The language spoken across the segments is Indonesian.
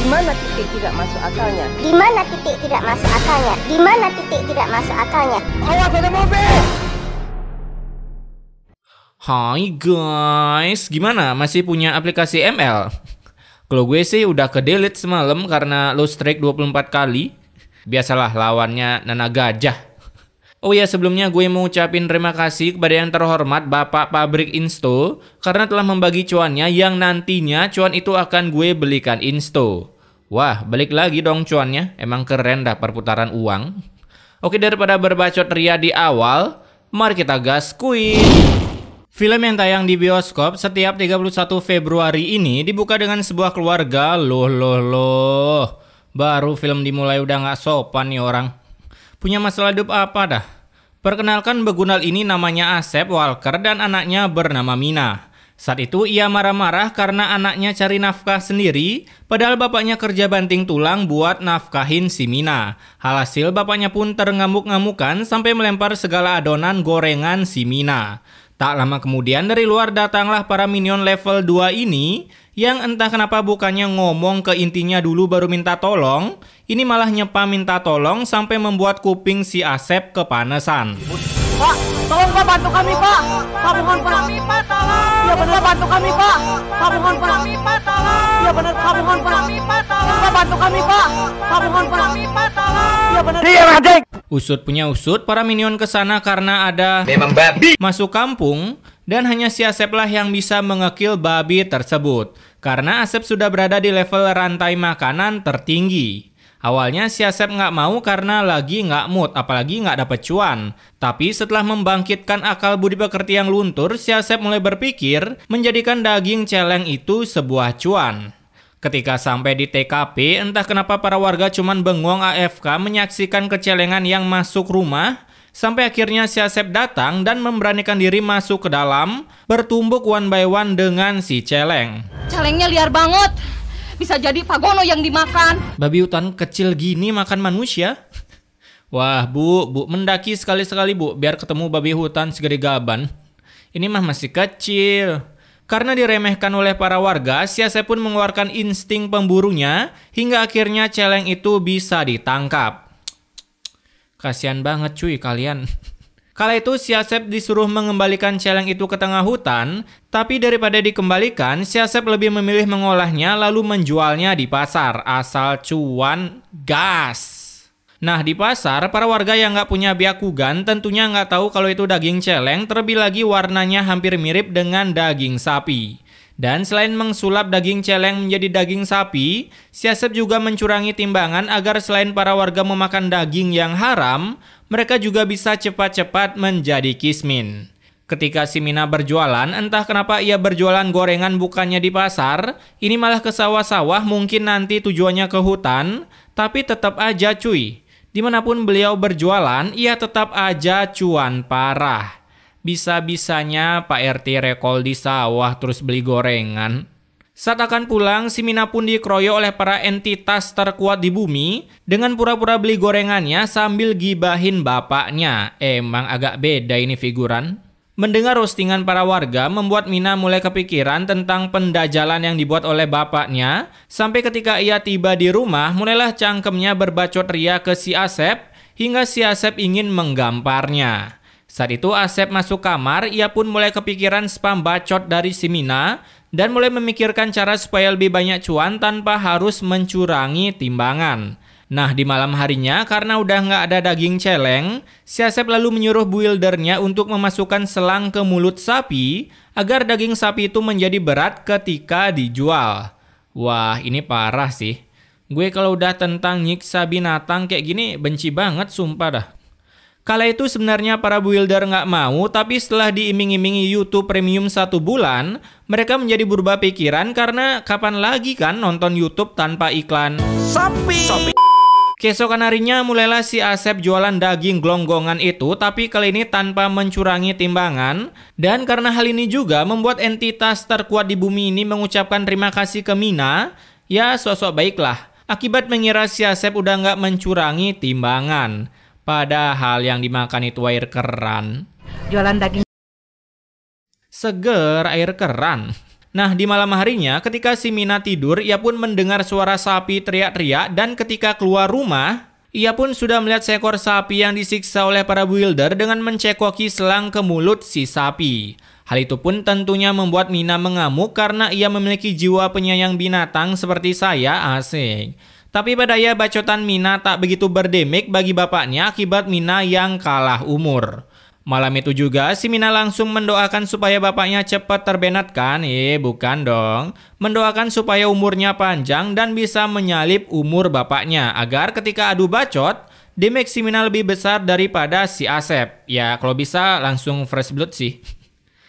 mana titik tidak masuk akalnya? Di mana titik tidak masuk akalnya? Di mana titik tidak masuk akalnya? Awas ada mobil! Hai guys, gimana? Masih punya aplikasi ML? Kalau gue sih udah ke-delete semalam karena low strike 24 kali. Biasalah lawannya Nana Gajah. Oh ya, sebelumnya gue mau ucapin terima kasih kepada yang terhormat Bapak Pabrik Insto karena telah membagi cuannya yang nantinya cuan itu akan gue belikan Insto. Wah, balik lagi dong cuannya. Emang keren dah perputaran uang. Oke, daripada berbacot ria di awal, mari kita gaskuin. Film yang tayang di bioskop setiap 31 Februari ini dibuka dengan sebuah keluarga. Loh. Baru film dimulai udah nggak sopan nih orang. Punya masalah hidup apa dah? Perkenalkan begunal ini namanya Asep Walker dan anaknya bernama Mina. Saat itu ia marah-marah karena anaknya cari nafkah sendiri, padahal bapaknya kerja banting tulang buat nafkahin si Mina. Alhasil bapaknya pun terngamuk-ngamukan sampai melempar segala adonan gorengan si Mina. Tak lama kemudian dari luar datanglah para minion level 2 ini yang entah kenapa bukannya ngomong ke intinya dulu baru minta tolong, ini malah nyepa minta tolong sampai membuat kuping si Asep kepanasan. Pak, tolong Pak, bantu kami Pak. Pak, mohon Pak. Iya benar, bantu kami Pak. Pak, mohon Pak. Iya benar, Pak, mohon Pak. Pak, bantu kami Pak. Pak, mohon Pak. Iya benar. Iya, Raden. Usut punya usut, para minion kesana karena ada Memang babi. masuk kampung dan hanya si Asep lah yang bisa mengekil babi tersebut. Karena Asep sudah berada di level rantai makanan tertinggi. Awalnya si Asep nggak mau karena lagi nggak mood, apalagi nggak dapet cuan. Tapi setelah membangkitkan akal budi pekerti yang luntur, si Asep mulai berpikir menjadikan daging celeng itu sebuah cuan. Ketika sampai di TKP, entah kenapa para warga cuman bengong AFK menyaksikan kecelengan yang masuk rumah, sampai akhirnya si Asep datang dan memberanikan diri masuk ke dalam, bertumbuk one by one dengan si celeng. Celengnya liar banget. Bisa jadi Pagono yang dimakan. Babi hutan kecil gini makan manusia? Wah, Bu, mendaki sekali-sekali Bu, biar ketemu babi hutan segede gaban. Ini mah masih kecil. Karena diremehkan oleh para warga, si Asep pun mengeluarkan insting pemburunya hingga akhirnya celeng itu bisa ditangkap. Kasian banget cuy kalian. Kala itu si Asep disuruh mengembalikan celeng itu ke tengah hutan, tapi daripada dikembalikan, si Asep lebih memilih mengolahnya lalu menjualnya di pasar, asal cuan gas. Nah di pasar, para warga yang nggak punya byakugan tentunya nggak tahu kalau itu daging celeng, terlebih lagi warnanya hampir mirip dengan daging sapi. Dan selain mengsulap daging celeng menjadi daging sapi, si Asep juga mencurangi timbangan agar selain para warga memakan daging yang haram, mereka juga bisa cepat-cepat menjadi kismin. Ketika si Mina berjualan, entah kenapa ia berjualan gorengan bukannya di pasar, ini malah ke sawah-sawah, mungkin nanti tujuannya ke hutan, tapi tetap aja cuy. Dimanapun beliau berjualan, ia tetap aja cuan parah. Bisa-bisanya Pak RT rekol di sawah terus beli gorengan. Saat akan pulang, si Mina pun dikeroyok oleh para entitas terkuat di bumi dengan pura-pura beli gorengannya sambil gibahin bapaknya. Emang agak beda ini figuran. Mendengar roastingan para warga membuat Mina mulai kepikiran tentang pendajalan yang dibuat oleh bapaknya. Sampai ketika ia tiba di rumah, mulailah cangkemnya berbacot ria ke si Asep hingga si Asep ingin menggamparnya. Saat itu Asep masuk kamar, ia pun mulai kepikiran spam bacot dari si Mina dan mulai memikirkan cara supaya lebih banyak cuan tanpa harus mencurangi timbangan. Nah di malam harinya karena udah nggak ada daging celeng, si Asep lalu menyuruh buildernya untuk memasukkan selang ke mulut sapi agar daging sapi itu menjadi berat ketika dijual. Wah ini parah sih. Gue kalau udah tentang nyiksa binatang kayak gini benci banget sumpah dah. Kala itu sebenarnya para builder nggak mau, tapi setelah diiming-imingi YouTube Premium 1 bulan, mereka menjadi berubah pikiran karena kapan lagi kan nonton YouTube tanpa iklan? Sapi. Keesokan harinya mulailah si Asep jualan daging gelonggongan itu, tapi kali ini tanpa mencurangi timbangan. Dan karena hal ini juga membuat entitas terkuat di bumi ini mengucapkan terima kasih ke Mina, ya sosok baiklah. Akibat mengira si Asep udah nggak mencurangi timbangan. Padahal yang dimakan itu air keran. Jualan daging Seger air keran. Nah, di malam harinya ketika si Mina tidur, ia pun mendengar suara sapi teriak-teriak dan ketika keluar rumah, ia pun sudah melihat seekor sapi yang disiksa oleh para builder dengan mencekoki selang ke mulut si sapi. Hal itu pun tentunya membuat Mina mengamuk karena ia memiliki jiwa penyayang binatang seperti saya, asik. Tapi pada ya bacotan Mina tak begitu berdamage bagi bapaknya akibat Mina yang kalah umur. Malam itu juga si Mina langsung mendoakan supaya bapaknya cepat terbenatkan. Bukan dong. Mendoakan supaya umurnya panjang dan bisa menyalip umur bapaknya agar ketika adu bacot, damage si Mina lebih besar daripada si Asep. Ya kalau bisa langsung fresh blood sih.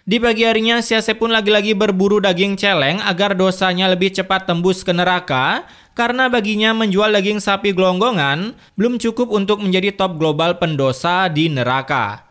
Di pagi harinya si Asep pun lagi-lagi berburu daging celeng agar dosanya lebih cepat tembus ke neraka. Karena baginya menjual daging sapi gelonggongan belum cukup untuk menjadi top global pendosa di neraka.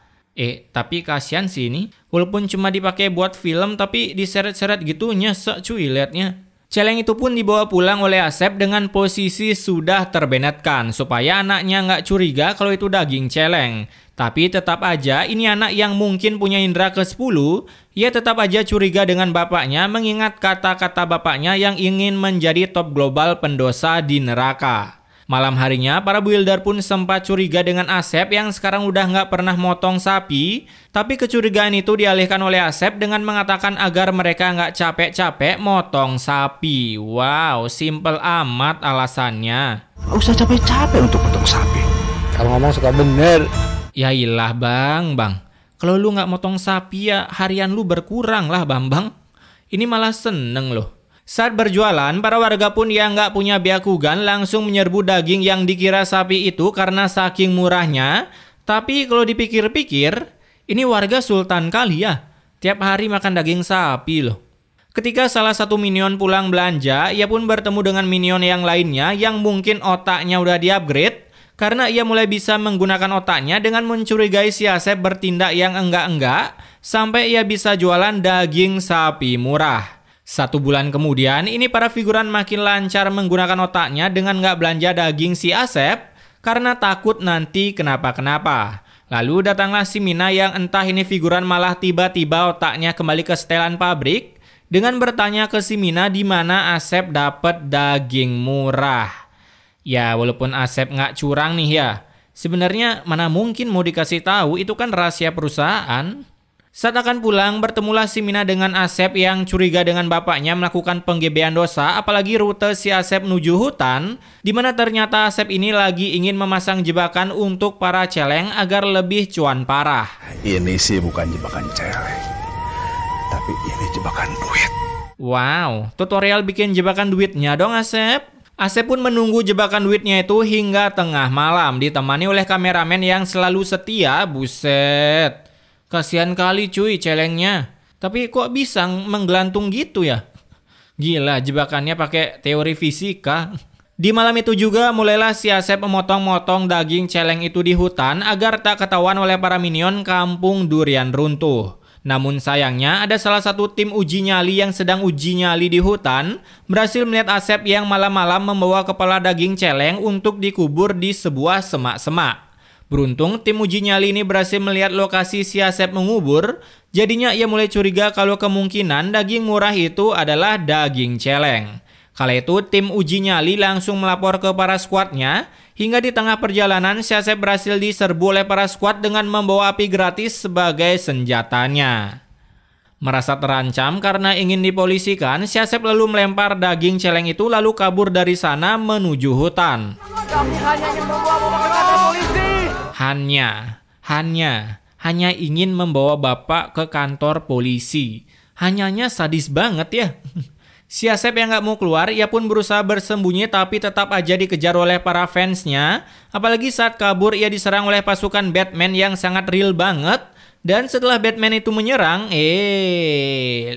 Tapi kasihan sih ini. Walaupun cuma dipakai buat film tapi diseret-seret gitu nyesek cuy liatnya. Celeng itu pun dibawa pulang oleh Asep dengan posisi sudah terbenetkan supaya anaknya nggak curiga kalau itu daging celeng. Tapi tetap aja ini anak yang mungkin punya indera ke-10, ia tetap aja curiga dengan bapaknya mengingat kata-kata bapaknya yang ingin menjadi top global pendosa di neraka. Malam harinya, para builder pun sempat curiga dengan Asep yang sekarang udah nggak pernah motong sapi. Tapi kecurigaan itu dialihkan oleh Asep dengan mengatakan agar mereka nggak capek-capek motong sapi. Wow, simple amat alasannya. Nggak usah capek-capek untuk motong sapi. Kalau ngomong suka bener. Ya ilah bang. Kalau lu nggak motong sapi ya harian lu berkurang lah bang. Ini malah seneng loh. Saat berjualan, para warga pun yang nggak punya biakugan langsung menyerbu daging yang dikira sapi itu karena saking murahnya. Tapi kalau dipikir-pikir, ini warga sultan kali ya. Tiap hari makan daging sapi loh. Ketika salah satu minion pulang belanja, ia pun bertemu dengan minion yang lainnya yang mungkin otaknya udah di-upgrade. Karena ia mulai bisa menggunakan otaknya dengan mencurigai si Asep bertindak yang enggak-enggak. Sampai ia bisa jualan daging sapi murah. 1 bulan kemudian, ini para figuran makin lancar menggunakan otaknya dengan nggak belanja daging si Asep karena takut nanti kenapa-kenapa. Lalu datanglah si Mina yang entah ini figuran malah tiba-tiba otaknya kembali ke setelan pabrik dengan bertanya ke si Mina di mana Asep dapat daging murah. Ya walaupun Asep nggak curang nih ya, sebenarnya mana mungkin mau dikasih tahu, itu kan rahasia perusahaan. Saat akan pulang, bertemulah si Mina dengan Asep yang curiga dengan bapaknya melakukan penggebean dosa, apalagi rute si Asep menuju hutan, di mana ternyata Asep ini lagi ingin memasang jebakan untuk para celeng agar lebih cuan parah. Ini sih bukan jebakan celeng, tapi ini jebakan duit. Wow, tutorial bikin jebakan duitnya dong Asep. Asep pun menunggu jebakan duitnya itu hingga tengah malam, ditemani oleh kameramen yang selalu setia, buset. Kasihan kali cuy celengnya. Tapi kok bisa menggelantung gitu ya? Gila, jebakannya pakai teori fisika. Di malam itu juga mulailah si Asep memotong-motong daging celeng itu di hutan agar tak ketahuan oleh para minion kampung durian runtuh. Namun sayangnya ada salah satu tim uji nyali yang sedang uji nyali di hutan berhasil melihat Asep yang malam-malam membawa kepala daging celeng untuk dikubur di sebuah semak-semak. Beruntung tim uji nyali ini berhasil melihat lokasi si Asep mengubur, jadinya ia mulai curiga kalau kemungkinan daging murah itu adalah daging celeng. Kala itu tim uji nyali langsung melapor ke para skuadnya, hingga di tengah perjalanan si Asep berhasil diserbu oleh para skuad dengan membawa api gratis sebagai senjatanya. Merasa terancam karena ingin dipolisikan, si Asep lalu melempar daging celeng itu lalu kabur dari sana menuju hutan. Hanya ingin membawa bapak ke kantor polisi. Hanyanya sadis banget ya. Si Asep yang nggak mau keluar, ia pun berusaha bersembunyi tapi tetap aja dikejar oleh para fansnya. Apalagi saat kabur ia diserang oleh pasukan Batman yang sangat real banget. Dan setelah Batman itu menyerang,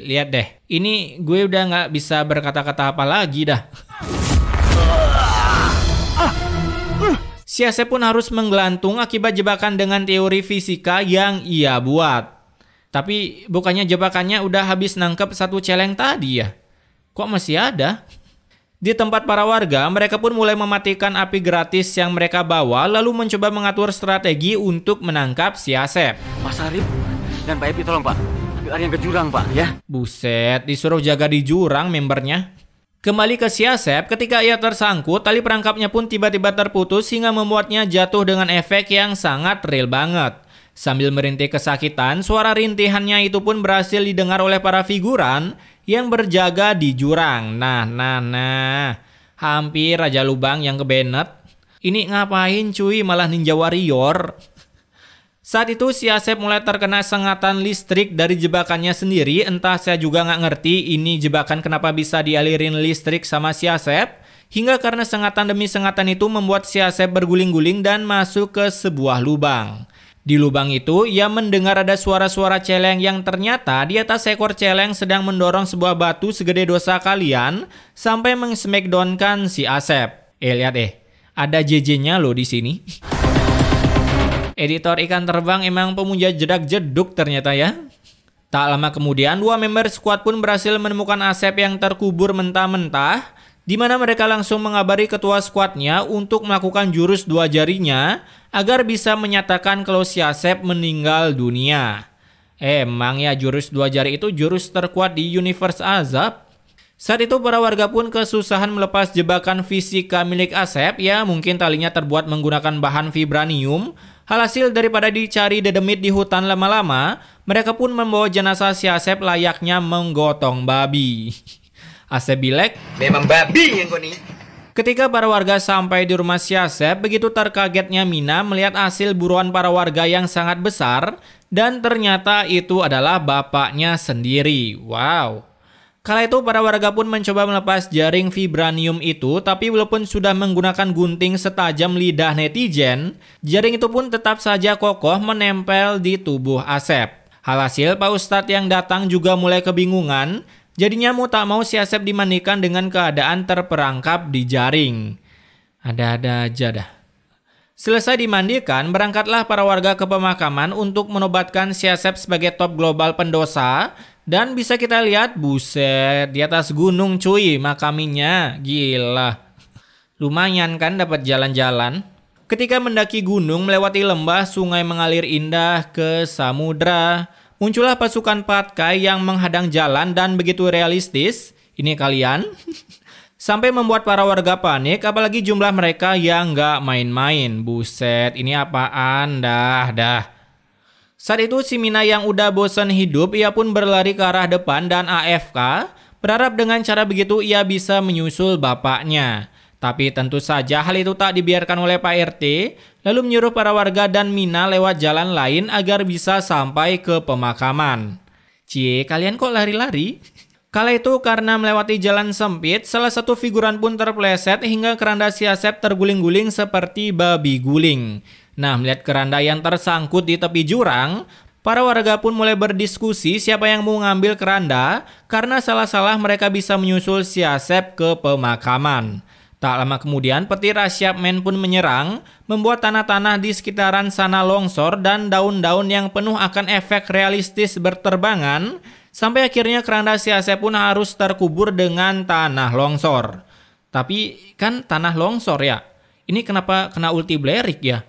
lihat deh. Ini gue udah nggak bisa berkata-kata apa lagi dah. Si Asep pun harus menggelantung akibat jebakan dengan teori fisika yang ia buat. Tapi bukannya jebakannya udah habis nangkep satu celeng tadi ya? Kok masih ada? Di tempat para warga, mereka pun mulai mematikan api gratis yang mereka bawa lalu mencoba mengatur strategi untuk menangkap si Asep. Mas Arif dan Pak Epi tolong Pak. Jangan yang ke jurang, Pak, ya. Buset, disuruh jaga di jurang membernya. Kembali ke si Asep, ketika ia tersangkut, tali perangkapnya pun tiba-tiba terputus hingga membuatnya jatuh dengan efek yang sangat real banget. Sambil merintih kesakitan, suara rintihannya itu pun berhasil didengar oleh para figuran yang berjaga di jurang. Nah. Hampir aja lubang yang kebenet. Ini ngapain cuy, malah Ninja Warrior. Saat itu si Asep mulai terkena sengatan listrik dari jebakannya sendiri. Entah saya juga nggak ngerti ini jebakan kenapa bisa dialirin listrik sama si Asep. Hingga karena sengatan demi sengatan itu membuat si Asep berguling-guling dan masuk ke sebuah lubang. Di lubang itu ia mendengar ada suara-suara celeng yang ternyata di atas ekor celeng sedang mendorong sebuah batu segede dosa kalian sampai meng-smackdownkan si Asep. Lihat ada JJ-nya loh di sini. Editor ikan terbang emang pemuja jedak jeduk ternyata ya. Tak lama kemudian, dua member squad pun berhasil menemukan Asep yang terkubur mentah-mentah, di mana mereka langsung mengabari ketua squadnya untuk melakukan jurus dua jarinya agar bisa menyatakan kalau si Asep meninggal dunia. Emang ya jurus dua jari itu jurus terkuat di universe Azab. Saat itu para warga pun kesusahan melepas jebakan fisika milik Asep, ya mungkin talinya terbuat menggunakan bahan vibranium. Alhasil daripada dicari dedemit di hutan lama-lama, mereka pun membawa jenazah si Asep layaknya menggotong babi. Asep bilek, memang babi yang nih. Ketika para warga sampai di rumah si Asep, begitu terkagetnya Mina melihat hasil buruan para warga yang sangat besar, dan ternyata itu adalah bapaknya sendiri. Wow. Kala itu para warga pun mencoba melepas jaring vibranium itu, tapi walaupun sudah menggunakan gunting setajam lidah netizen, jaring itu pun tetap saja kokoh menempel di tubuh Asep. Alhasil Pak Ustadz yang datang juga mulai kebingungan, jadinya mau tak mau si Asep dimandikan dengan keadaan terperangkap di jaring. Ada-ada aja dah. Selesai dimandikan, berangkatlah para warga ke pemakaman untuk menobatkan si Asep sebagai top global pendosa. Dan bisa kita lihat, buset, di atas gunung cuy makaminya, gila. Lumayan kan dapat jalan-jalan. Ketika mendaki gunung melewati lembah, sungai mengalir indah ke samudra. Muncullah pasukan Patkai yang menghadang jalan dan begitu realistis. Ini kalian. Sampai membuat para warga panik, apalagi jumlah mereka yang nggak main-main. Buset, ini apaan dah. Saat itu si Mina yang udah bosan hidup, ia pun berlari ke arah depan dan AFK, berharap dengan cara begitu ia bisa menyusul bapaknya. Tapi tentu saja hal itu tak dibiarkan oleh Pak RT, lalu menyuruh para warga dan Mina lewat jalan lain agar bisa sampai ke pemakaman. Cie, kalian kok lari-lari? Kala itu karena melewati jalan sempit, salah satu figuran pun terpleset hingga keranda si Asep terguling-guling seperti babi guling. Nah, melihat keranda yang tersangkut di tepi jurang, para warga pun mulai berdiskusi siapa yang mau ngambil keranda karena salah-salah mereka bisa menyusul si Asep ke pemakaman. Tak lama kemudian petir Asyapmen pun menyerang, membuat tanah-tanah di sekitaran sana longsor dan daun-daun yang penuh akan efek realistis berterbangan, sampai akhirnya keranda si Asep pun harus terkubur dengan tanah longsor. Tapi kan tanah longsor ya, ini kenapa kena ulti Blerik ya?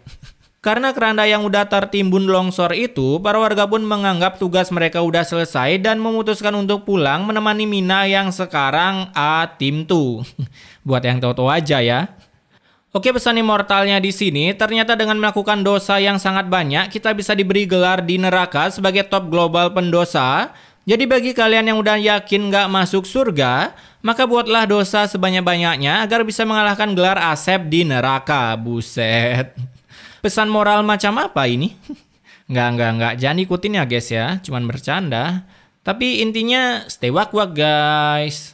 Karena keranda yang udah tertimbun longsor itu, para warga pun menganggap tugas mereka udah selesai dan memutuskan untuk pulang menemani Mina yang sekarang A-Team 2. Buat yang tahu-tahu aja ya. Oke, pesan immortalnya di sini, ternyata dengan melakukan dosa yang sangat banyak, kita bisa diberi gelar di neraka sebagai top global pendosa. Jadi bagi kalian yang udah yakin gak masuk surga, maka buatlah dosa sebanyak-banyaknya agar bisa mengalahkan gelar Asep di neraka. Buset. Pesan moral macam apa ini? Enggak. Jangan ikutin ya guys ya. Cuman bercanda. Tapi intinya stay wak-wak guys.